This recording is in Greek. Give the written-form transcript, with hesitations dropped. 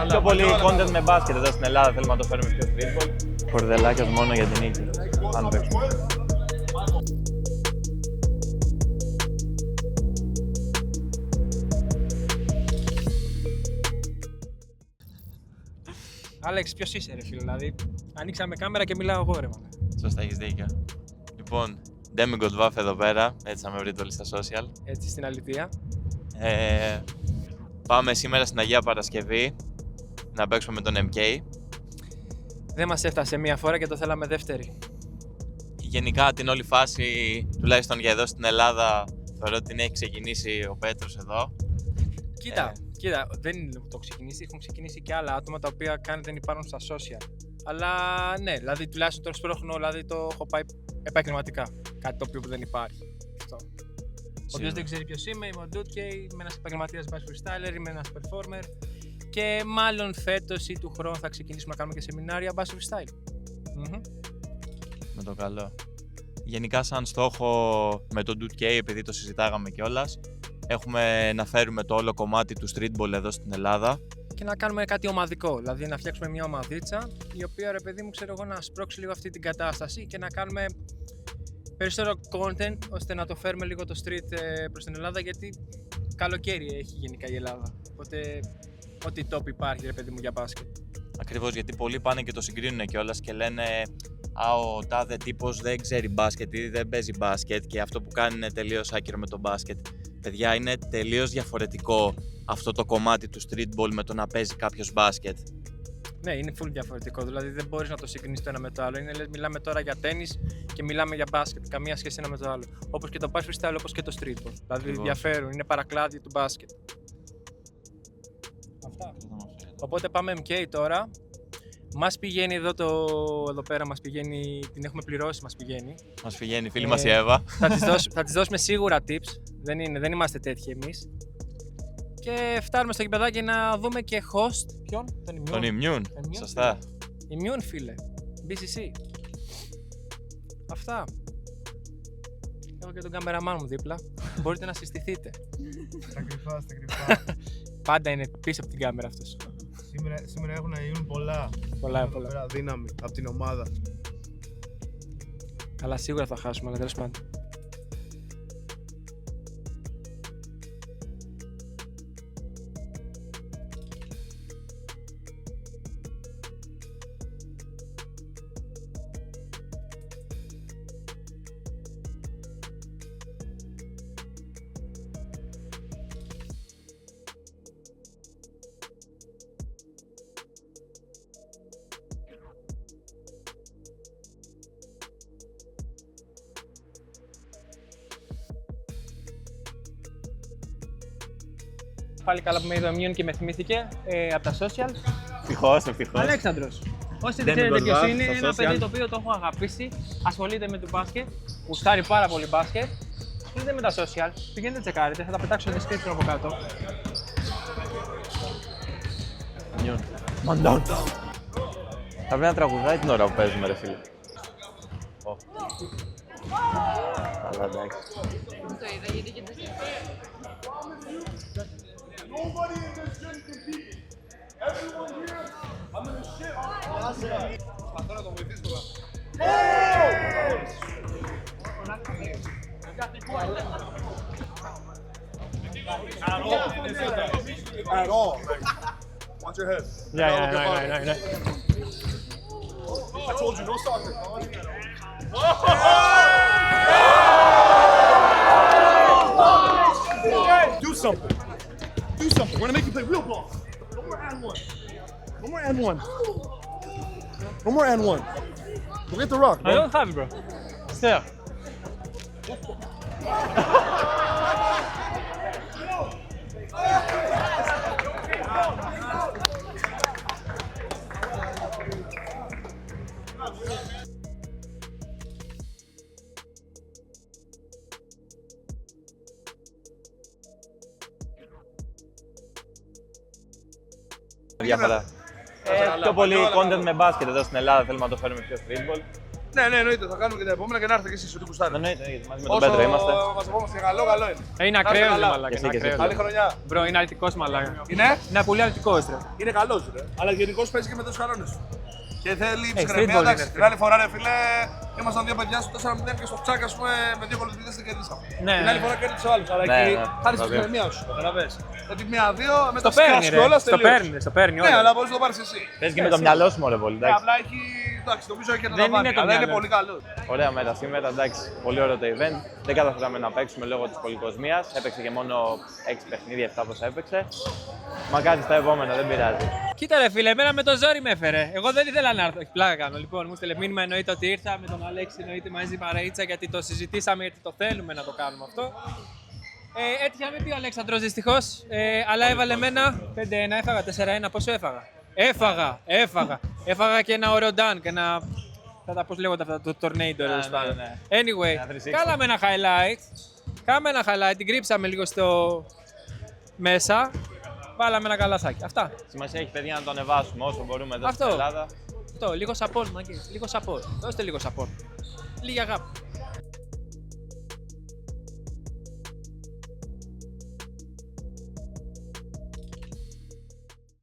Πιο πολύ content με μπάσκετ εδώ στην Ελλάδα, θέλουμε να το φέρουμε πιο streetball. Κορδελάκια μόνο για την νίκη, αν παίξουμε. Άλεξ, ποιος είσαι ρε φίλε, δηλαδή ανοίξαμε κάμερα και μιλάω εγώ ρε μάνα. Σωστά, έχεις δίκιο. Λοιπόν, Demigod Vaff εδώ πέρα, έτσι θα με βρείτε όλοι στα social. Έτσι στην αλήθεια. Πάμε σήμερα στην Αγία Παρασκευή να παίξουμε με τον MK. Δεν μας έφτασε μία φορά και το θέλαμε δεύτερη. Γενικά την όλη φάση, τουλάχιστον για εδώ στην Ελλάδα, θεωρώ ότι την έχει ξεκινήσει ο Πέτρος εδώ. Κοίτα, δεν είναι το ξεκινήσει, έχουν ξεκινήσει και άλλα άτομα τα οποία καν δεν υπάρχουν στα social. Αλλά ναι, δηλαδή τουλάχιστον το σπρώχνω, δηλαδή το έχω πάει επαγγελματικά. Κάτι το οποίο δεν υπάρχει. Αυτό. Όποιος δεν ξέρει ποιος είμαι ο Ντούτκε, είμαι ένας επαγγελματίας bass freestyler, είμαι ένας performer και μάλλον φέτος ή του χρόνου θα ξεκινήσουμε να κάνουμε και σεμινάρια bass freestyle. Με το καλό. Γενικά σαν στόχο με τον Ντούτκε, επειδή το συζητάγαμε κιόλας, έχουμε να φέρουμε το όλο κομμάτι του streetball εδώ στην Ελλάδα. Και να κάνουμε κάτι ομαδικό, δηλαδή να φτιάξουμε μια ομαδίτσα η οποία ρε παιδί μου ξέρω εγώ να σπρώξει λίγο αυτή την κατάσταση και να κάνουμε περισσότερο content ώστε να το φέρουμε λίγο το street προς την Ελλάδα, γιατί καλοκαίρι έχει γενικά η Ελλάδα, οπότε ό,τι top υπάρχει ρε παιδί μου για μπάσκετ. Ακριβώς, γιατί πολλοί πάνε και το συγκρίνουν κιόλας και λένε «Α, ο τάδε τύπος δεν ξέρει μπάσκετ ή δεν παίζει μπάσκετ και αυτό που κάνει είναι τελείως άκυρο με το μπάσκετ». Παιδιά, είναι τελείως διαφορετικό αυτό το κομμάτι του streetball με το να παίζει κάποιος μπάσκετ. Ναι, είναι full διαφορετικό, δηλαδή δεν μπορείς να το συγκρίνεις το ένα με το άλλο. Είναι, μιλάμε τώρα για τένις και μιλάμε για μπάσκετ, καμία σχέση ένα με το άλλο. Όπως και το bass freestyle, όπως και το streetball. Δηλαδή διαφέρουν, είναι παρακλάδι του μπάσκετ. Αυτά. Οπότε πάμε MK τώρα. Μας πηγαίνει εδώ πέρα, μας πηγαίνει, την έχουμε πληρώσει, μας πηγαίνει. Μας πηγαίνει, φίλη μας η Εύα. Θα της δώσουμε σίγουρα tips, δεν είμαστε τέτοιοι εμείς. Και φτάνουμε στο γηπεδάκι να δούμε και host. Ποιον? Τον Immune. Σωστά. Immune φίλε. BCC. Αυτά. Έχω και τον καμεραμάν μου δίπλα. Μπορείτε να συστηθείτε. Στα κρυφά. Πάντα είναι πίσω από την κάμερα αυτός. Σήμερα έχουν να γίνουν πολλά. Πολλά. Δύναμη από την ομάδα. Αλλά σίγουρα θα χάσουμε, αλλά τέλος πάντων. Πάλι καλά που με είδε ο Immune και με θυμήθηκε από τα social. Ευτυχώς. Αλέξανδρος. Όσοι δεν ξέρετε ποιος είναι, είναι ένα παιδί το οποίο το έχω αγαπήσει. Ασχολείται με το μπάσκετ, γουστάρει πάρα πολύ μπάσκετ. Είτε με τα social, πηγαίνετε τσεκάρετε, θα τα πετάξω στο description από κάτω. Μαντών. Θα πρέπει να τραγουδάει την ώρα που παίζουμε ρε φίλε. Καλά, εντάξει. Το είδα γιατί και το Nobody in this gym competing. Everyone here, I'm gonna shit on all. Προσπαθώ να το βοηθήσω τώρα. At all. Watch your head. Yeah. I told you, no soccer. Do something. We're gonna make you play real ball. No more and one. No more and one. Go get the rock, I bro. don't have it, bro. It's there. Διάφορα. Πιο πολύ content με μπάσκετ εδώ στην Ελλάδα. Θέλουμε να το φέρουμε πιο streetball. Ναι, εννοείται. Θα κάνουμε και τα επόμενα και να έρθετε και εσείς ό,τι κουστάρετε. Εννοείται, μαζί με τον Πέτρο είμαστε. Μας απόμαστε καλό, καλό είναι. Είναι Να είστε ακραίο, καλά. μαλάκα. Και εσύ, Είναι και εσύ. ακραίος. Καλή χρονιά. Μπρο, είναι αλητικός, μαλάκα. Είναι, Είναι πολύ αλητικός, ρε. είναι καλός, ρε. Αλλά γενικώς παίζει και με τους κανόνες. Και θέλει ψυχραιμία. streetball Εντάξει, είναι, την άλλη φορά, ρε φίλε, ήμασταν δύο παιδιά στο 4-0 και στο τσάκ, ας πούμε, με δύο κολοτρίδες δεν κερδίσαμε. Ναι, Την άλλη ναι. φορά κέρδισε ο άλλος. Αλλά Ναι, εκεί ναι. χάρη στη Βέβαια. ψυχραιμία σου. Καταλαβες. Ότι μία-δύο μετά Το παίρνει, σκάσεις ρε. κιόλας, Το τελείωσε. παίρνει, το παίρνει. Ναι, όλα. αλλά μπορείς να το πάρεις εσύ. Παίζει και με το μυαλό σου, μωρέ πολύ. Ναι, Εντάξει. απλά έχει. Εντάξει, νομίζω έχει και Δεν τα είναι το αλλά είναι μυαλό. πολύ καλό. Ωραία μέρα σήμερα, εντάξει. Πολύ ωραίο το event. Δεν καταφέραμε να παίξουμε λόγω της πολυκοσμίας. Έπαιξε και μόνο 6 παιχνίδια, 7 πόσα έπαιξε. Μακάρι στα επόμενα, δεν πειράζει. Κοίτα ρε φίλε, εμένα με το ζόρι με έφερε. Εγώ δεν ήθελα να έρθω. Πλάκα κάνω. Λοιπόν, μου στείλε μήνυμα, εννοείται ότι ήρθα με τον Αλέξη, εννοείται μαζί παρεΐτσα γιατί το συζητήσαμε, γιατί το θέλουμε να το κάνουμε αυτό. Έτυχε να μην πει ο Αλέξανδρος δυστυχώς, αλλά έβαλε εμένα 5-1, έφαγα 4-1. Πόσο έφαγα? Έφαγα και ένα ωραίο dunk, ένα. Πώς λέγονται αυτά, το tornado τέλος ναι, πάντων. ναι. Anyway, Ένα 360. κάναμε ένα highlight. Κάμε ένα highlight, την κρύψαμε λίγο στο μέσα. Βάλαμε ένα καλαθάκι. Αυτά. Σημασία έχει παιδιά να το ανεβάσουμε όσο μπορούμε εδώ Αυτό. στην Ελλάδα. Αυτό, λίγο support, μαγκές. Λίγο support. Δώστε λίγο support. Λίγη αγάπη.